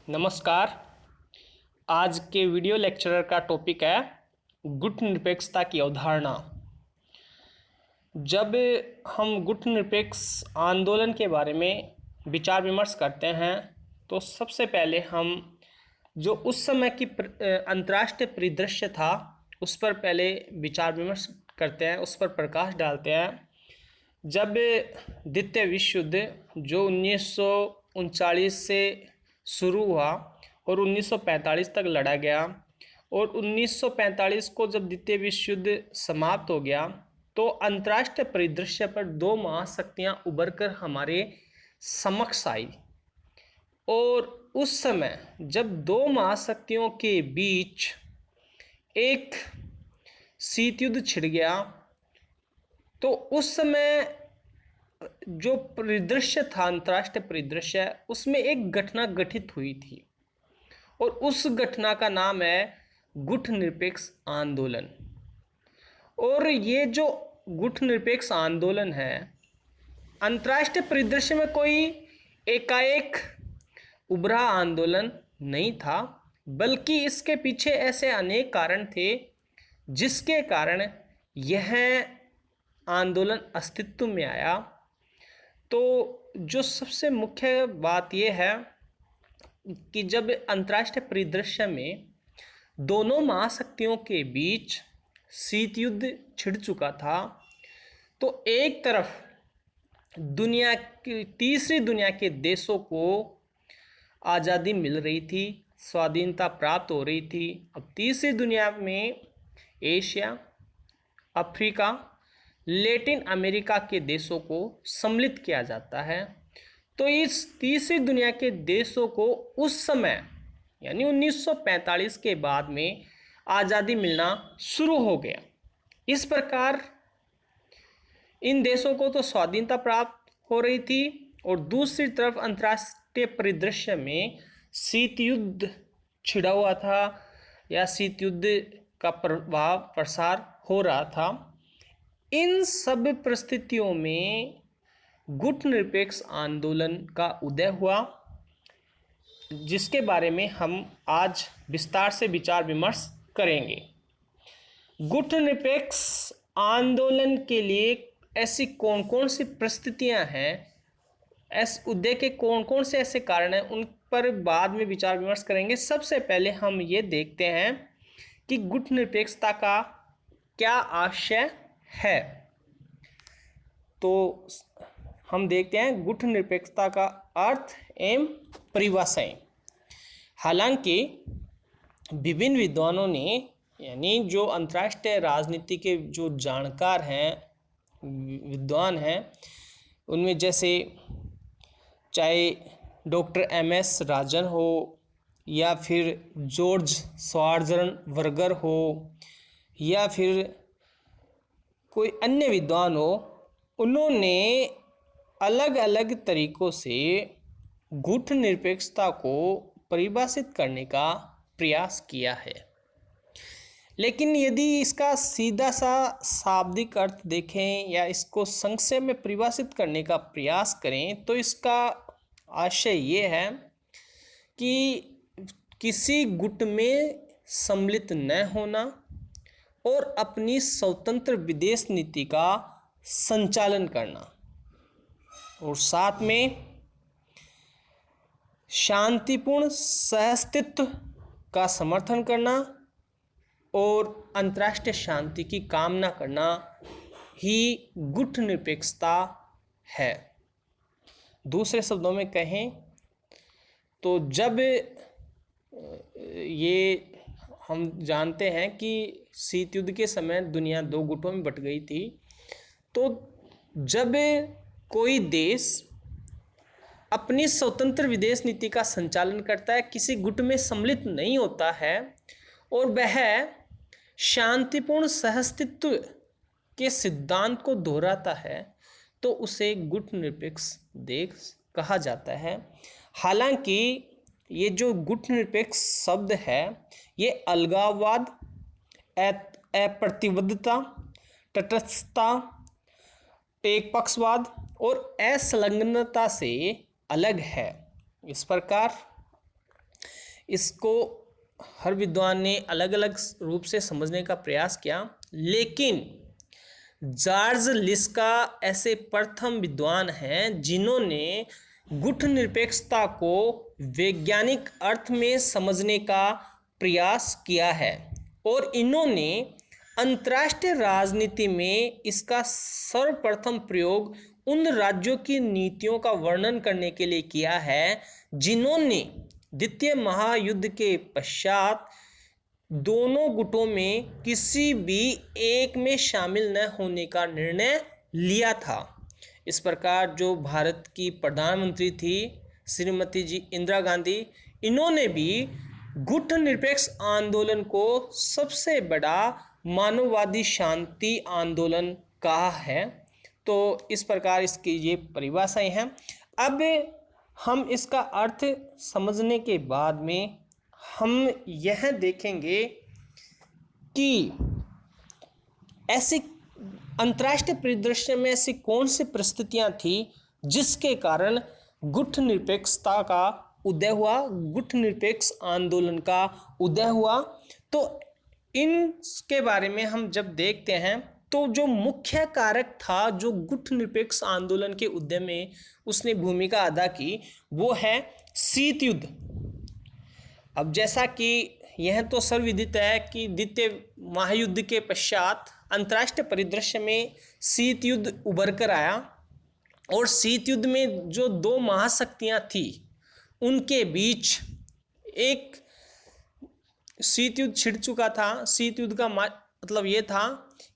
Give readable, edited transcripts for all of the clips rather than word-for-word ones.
नमस्कार। आज के वीडियो लेक्चरर का टॉपिक है गुट निरपेक्षता की अवधारणा। जब हम गुट निरपेक्ष आंदोलन के बारे में विचार विमर्श करते हैं तो सबसे पहले हम जो उस समय की अंतर्राष्ट्रीय परिदृश्य था उस पर पहले विचार विमर्श करते हैं, उस पर प्रकाश डालते हैं। जब द्वितीय विश्व युद्ध जो 1939 से शुरू हुआ और 1945 तक लड़ा गया और 1945 को जब द्वितीय विश्व युद्ध समाप्त हो गया तो अंतर्राष्ट्रीय परिदृश्य पर दो महाशक्तियां उभर कर हमारे समक्ष आई। और उस समय जब दो महाशक्तियों के बीच एक शीत युद्ध छिड़ गया तो उस समय जो परिदृश्य था, अंतर्राष्ट्रीय परिदृश्य, उसमें एक घटना घटित हुई थी और उस घटना का नाम है गुट निरपेक्ष आंदोलन। और ये जो गुट निरपेक्ष आंदोलन है अंतर्राष्ट्रीय परिदृश्य में कोई एकाएक उभरा आंदोलन नहीं था, बल्कि इसके पीछे ऐसे अनेक कारण थे जिसके कारण यह आंदोलन अस्तित्व में आया। तो जो सबसे मुख्य बात यह है कि जब अंतर्राष्ट्रीय परिदृश्य में दोनों महाशक्तियों के बीच शीत युद्ध छिड़ चुका था तो एक तरफ दुनिया की तीसरी दुनिया के देशों को आज़ादी मिल रही थी, स्वाधीनता प्राप्त हो रही थी। अब तीसरी दुनिया में एशिया, अफ्रीका, लैटिन अमेरिका के देशों को सम्मिलित किया जाता है। तो इस तीसरी दुनिया के देशों को उस समय यानी 1945 के बाद में आज़ादी मिलना शुरू हो गया। इस प्रकार इन देशों को तो स्वाधीनता प्राप्त हो रही थी और दूसरी तरफ अंतर्राष्ट्रीय परिदृश्य में शीत युद्ध छिड़ा हुआ था या शीत युद्ध का प्रभाव प्रसार हो रहा था। इन सब परिस्थितियों में गुट निरपेक्ष आंदोलन का उदय हुआ, जिसके बारे में हम आज विस्तार से विचार विमर्श करेंगे। गुट निरपेक्ष आंदोलन के लिए ऐसी कौन कौन सी परिस्थितियां हैं, इस उदय के कौन कौन से ऐसे कारण हैं, उन पर बाद में विचार विमर्श करेंगे। सबसे पहले हम ये देखते हैं कि गुट निरपेक्षता का क्या आशय है। तो हम देखते हैं गुट निरपेक्षता का अर्थ एवं परिभाषाएं। हालांकि विभिन्न विद्वानों ने यानी जो अंतर्राष्ट्रीय राजनीति के जो जानकार हैं, विद्वान हैं, उनमें जैसे चाहे डॉक्टर MS राजन हो या फिर जॉर्ज श्वार्ज़नबर्गर हो या फिर कोई अन्य विद्वान हो, उन्होंने अलग अलग तरीक़ों से गुट निरपेक्षता को परिभाषित करने का प्रयास किया है। लेकिन यदि इसका सीधा सा शाब्दिक अर्थ देखें या इसको संक्षेप में परिभाषित करने का प्रयास करें तो इसका आशय ये है कि किसी गुट में सम्मिलित न होना और अपनी स्वतंत्र विदेश नीति का संचालन करना और साथ में शांतिपूर्ण सहअस्तित्व का समर्थन करना और अंतर्राष्ट्रीय शांति की कामना करना ही गुट निरपेक्षता है। दूसरे शब्दों में कहें तो जब ये हम जानते हैं कि शीत युद्ध के समय दुनिया दो गुटों में बट गई थी, तो जब कोई देश अपनी स्वतंत्र विदेश नीति का संचालन करता है, किसी गुट में सम्मिलित नहीं होता है और वह शांतिपूर्ण सहअस्तित्व के सिद्धांत को दोहराता है, तो उसे गुट निरपेक्ष देश कहा जाता है। हालांकि ये जो गुट निरपेक्ष शब्द है ये अलगाववाद, अप्रतिबद्धता, तटस्थता, एकपक्षवाद और असंलग्नता से अलग है। इस प्रकार इसको हर विद्वान ने अलग अलग रूप से समझने का प्रयास किया, लेकिन जॉर्ज लिस्का ऐसे प्रथम विद्वान हैं जिन्होंने गुट निरपेक्षता को वैज्ञानिक अर्थ में समझने का प्रयास किया है, और इन्होंने अंतर्राष्ट्रीय राजनीति में इसका सर्वप्रथम प्रयोग उन राज्यों की नीतियों का वर्णन करने के लिए किया है जिन्होंने द्वितीय महायुद्ध के पश्चात दोनों गुटों में किसी भी एक में शामिल न होने का निर्णय लिया था। इस प्रकार जो भारत की प्रधानमंत्री थी श्रीमती जी इंदिरा गांधी, इन्होंने भी गुट निरपेक्ष आंदोलन को सबसे बड़ा मानववादी शांति आंदोलन कहा है। तो इस प्रकार इसकी ये परिभाषाएं हैं। अब हम इसका अर्थ समझने के बाद में हम यह देखेंगे कि ऐसी अंतर्राष्ट्रीय परिदृश्य में ऐसी कौन सी परिस्थितियां थी जिसके कारण गुट निरपेक्षता का उदय हुआ, गुट निरपेक्ष आंदोलन का उदय हुआ। तो इनके बारे में हम जब देखते हैं तो जो मुख्य कारक था जो गुट निरपेक्ष आंदोलन के उदय में उसने भूमिका अदा की, वो है शीत युद्ध। अब जैसा कि यह तो सर्वविदित है कि द्वितीय महायुद्ध के पश्चात अंतर्राष्ट्रीय परिदृश्य में शीत युद्ध उभर कर आया, और शीत युद्ध में जो दो महाशक्तियां थी उनके बीच एक शीत युद्ध छिड़ चुका था। शीत युद्ध का मतलब ये था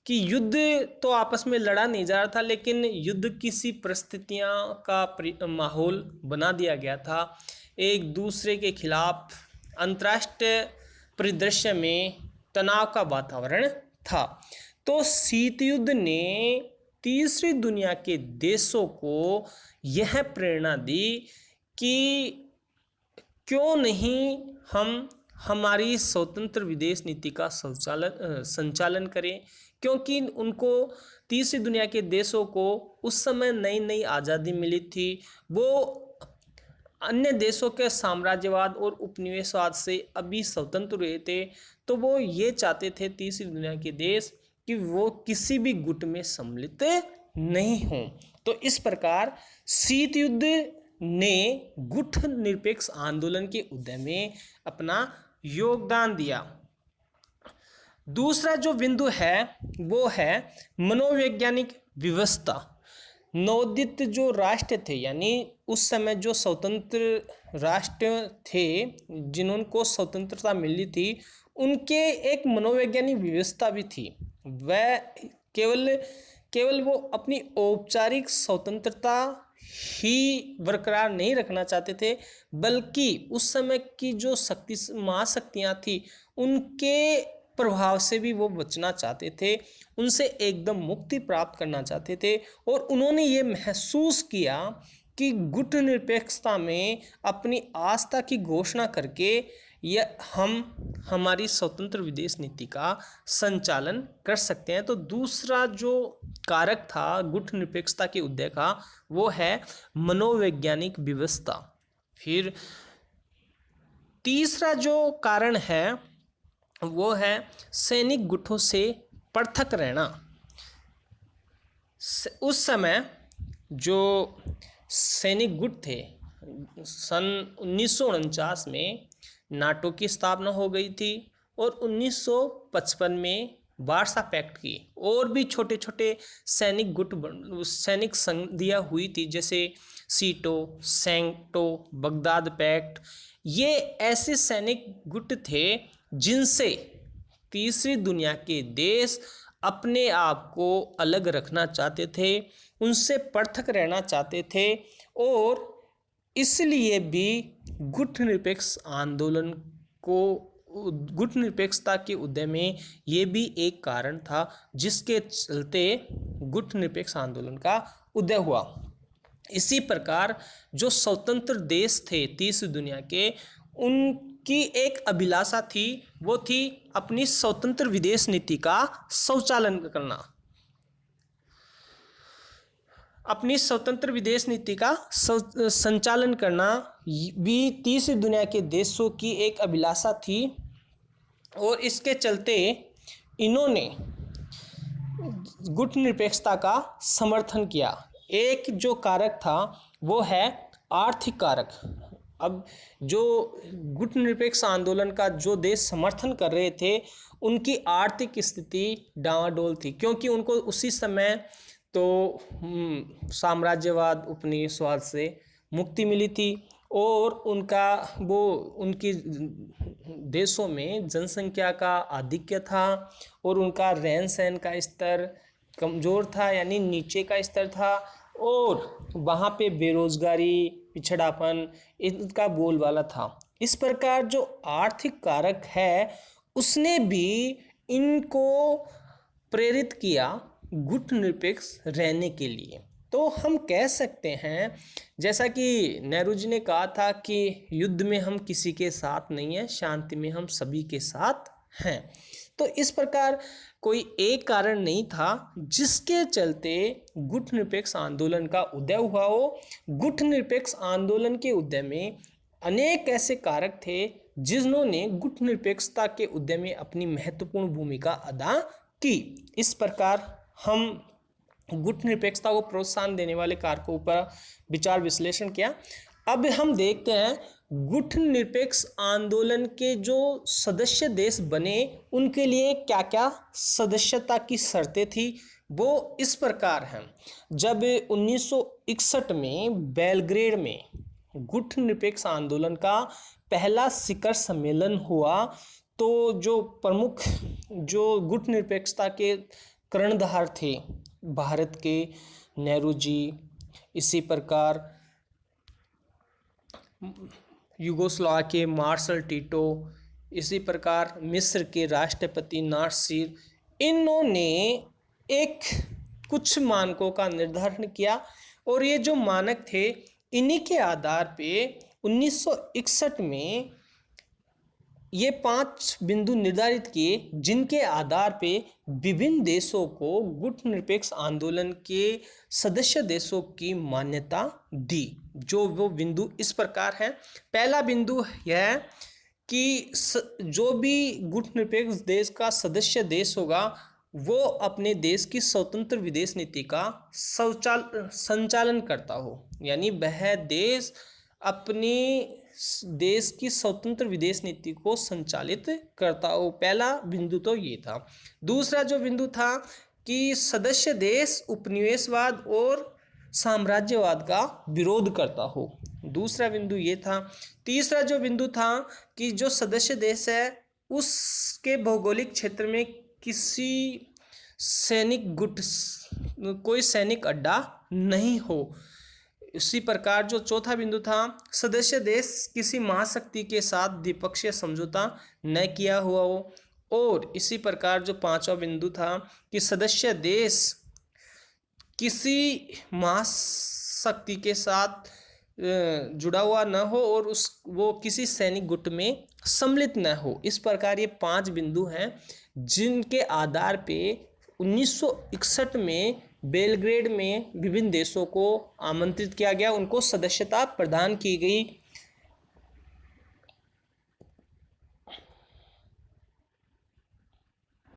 कि युद्ध तो आपस में लड़ा नहीं जा रहा था, लेकिन युद्ध किसी परिस्थितियां का माहौल बना दिया गया था। एक दूसरे के खिलाफ अंतर्राष्ट्रीय परिदृश्य में तनाव का वातावरण था। तो शीत युद्ध ने तीसरी दुनिया के देशों को यह प्रेरणा दी कि क्यों नहीं हम हमारी स्वतंत्र विदेश नीति का संचालन करें, क्योंकि उनको तीसरी दुनिया के देशों को उस समय नई नई आज़ादी मिली थी। वो अन्य देशों के साम्राज्यवाद और उपनिवेशवाद से अभी स्वतंत्र हुए थे, तो वो ये चाहते थे तीसरी दुनिया के देश कि वो किसी भी गुट में सम्मिलित नहीं हों। तो इस प्रकार शीत युद्ध ने गुट निरपेक्ष आंदोलन के उदय में अपना योगदान दिया। दूसरा जो बिंदु है वो है मनोवैज्ञानिक व्यवस्था। नवोदित जो राष्ट्र थे, यानी उस समय जो स्वतंत्र राष्ट्र थे जिनको स्वतंत्रता मिली थी, उनके एक मनोवैज्ञानिक व्यवस्था भी थी। वह केवल वो अपनी औपचारिक स्वतंत्रता ही बरकरार नहीं रखना चाहते थे, बल्कि उस समय की जो महाशक्तियाँ थी उनके प्रभाव से भी वो बचना चाहते थे, उनसे एकदम मुक्ति प्राप्त करना चाहते थे। और उन्होंने ये महसूस किया कि गुट निरपेक्षता में अपनी आस्था की घोषणा करके हम हमारी स्वतंत्र विदेश नीति का संचालन कर सकते हैं। तो दूसरा जो कारक था गुट निरपेक्षता के उदय का वो है मनोवैज्ञानिक व्यवस्था। फिर तीसरा जो कारण है वो है सैनिक गुटों से पृथक रहना। उस समय जो सैनिक गुट थे, सन 1949 में नाटो की स्थापना हो गई थी और 1955 में वार्सा पैक्ट की और भी छोटे छोटे सैनिक संधियाँ हुई थी, जैसे सीटो, सैंक्टो, बगदाद पैक्ट। ये ऐसे सैनिक गुट थे जिनसे तीसरी दुनिया के देश अपने आप को अलग रखना चाहते थे, उनसे पृथक रहना चाहते थे, और इसलिए भी गुट निरपेक्ष आंदोलन को गुट निरपेक्षता के उदय में ये भी एक कारण था जिसके चलते गुट निरपेक्ष आंदोलन का उदय हुआ। इसी प्रकार जो स्वतंत्र देश थे तीसरी दुनिया के, उनकी एक अभिलाषा थी, वो थी अपनी स्वतंत्र विदेश नीति का संचालन करना। अपनी स्वतंत्र विदेश नीति का संचालन करना भी तीसरी दुनिया के देशों की एक अभिलाषा थी और इसके चलते इन्होंने गुटनिरपेक्षता का समर्थन किया। एक जो कारक था वो है आर्थिक कारक। अब जो गुटनिरपेक्ष आंदोलन का जो देश समर्थन कर रहे थे उनकी आर्थिक स्थिति डामाडोल थी, क्योंकि उनको उसी समय तो साम्राज्यवाद उपनिवेशवाद से मुक्ति मिली थी और उनकी देशों में जनसंख्या का आधिक्य था और उनका रहन सहन का स्तर कमज़ोर था, यानी नीचे का स्तर था, और वहाँ पे बेरोजगारी, पिछड़ापन इनका बोलबाला था। इस प्रकार जो आर्थिक कारक है उसने भी इनको प्रेरित किया गुटनिरपेक्ष रहने के लिए। तो हम कह सकते हैं, जैसा कि नेहरू जी ने कहा था कि युद्ध में हम किसी के साथ नहीं हैं, शांति में हम सभी के साथ हैं। तो इस प्रकार कोई एक कारण नहीं था जिसके चलते गुटनिरपेक्ष आंदोलन का उदय हुआ हो। गुटनिरपेक्ष आंदोलन के उदय में अनेक ऐसे कारक थे जिन्होंने गुटनिरपेक्षता के उदय में अपनी महत्वपूर्ण भूमिका अदा की। इस प्रकार हम गुटनिरपेक्षता को प्रोत्साहन देने वाले कारकों पर विचार विश्लेषण किया। अब हम देखते हैं गुटनिरपेक्ष आंदोलन के जो सदस्य देश बने उनके लिए क्या क्या सदस्यता की शर्तें थी, वो इस प्रकार हैं। जब 1961 में बेलग्रेड में गुटनिरपेक्ष आंदोलन का पहला शिखर सम्मेलन हुआ तो जो प्रमुख जो गुटनिरपेक्षता के कर्णधार थे भारत के नेहरू जी, इसी प्रकार युगोस्लाविया के मार्शल टीटो, इसी प्रकार मिस्र के राष्ट्रपति नासिर, इन्होंने एक कुछ मानकों का निर्धारण किया और ये जो मानक थे इन्हीं के आधार पे 1961 में ये 5 बिंदु निर्धारित किए जिनके आधार पे विभिन्न देशों को गुटनिरपेक्ष आंदोलन के सदस्य देशों की मान्यता दी। जो वो बिंदु इस प्रकार है। पहला बिंदु यह है कि जो भी गुटनिरपेक्ष देश का सदस्य देश होगा वो अपने देश की स्वतंत्र विदेश नीति का संचालन करता हो, यानी वह देश अपनी देश की स्वतंत्र विदेश नीति को संचालित करता हो। पहला बिंदु तो ये था। दूसरा जो बिंदु था कि सदस्य देश उपनिवेशवाद और साम्राज्यवाद का विरोध करता हो, दूसरा बिंदु ये था। तीसरा जो बिंदु था कि जो सदस्य देश है उसके भौगोलिक क्षेत्र में किसी सैनिक गुट कोई सैनिक अड्डा नहीं हो। इसी प्रकार जो चौथा बिंदु था, सदस्य देश किसी महाशक्ति के साथ द्विपक्षीय समझौता न किया हुआ हो। और इसी प्रकार जो पांचवा बिंदु था कि सदस्य देश किसी महाशक्ति के साथ जुड़ा हुआ न हो और वो किसी सैनिक गुट में सम्मिलित न हो। इस प्रकार ये 5 बिंदु हैं जिनके आधार पे 1961 में बेलग्रेड में विभिन्न देशों को आमंत्रित किया गया, उनको सदस्यता प्रदान की गई।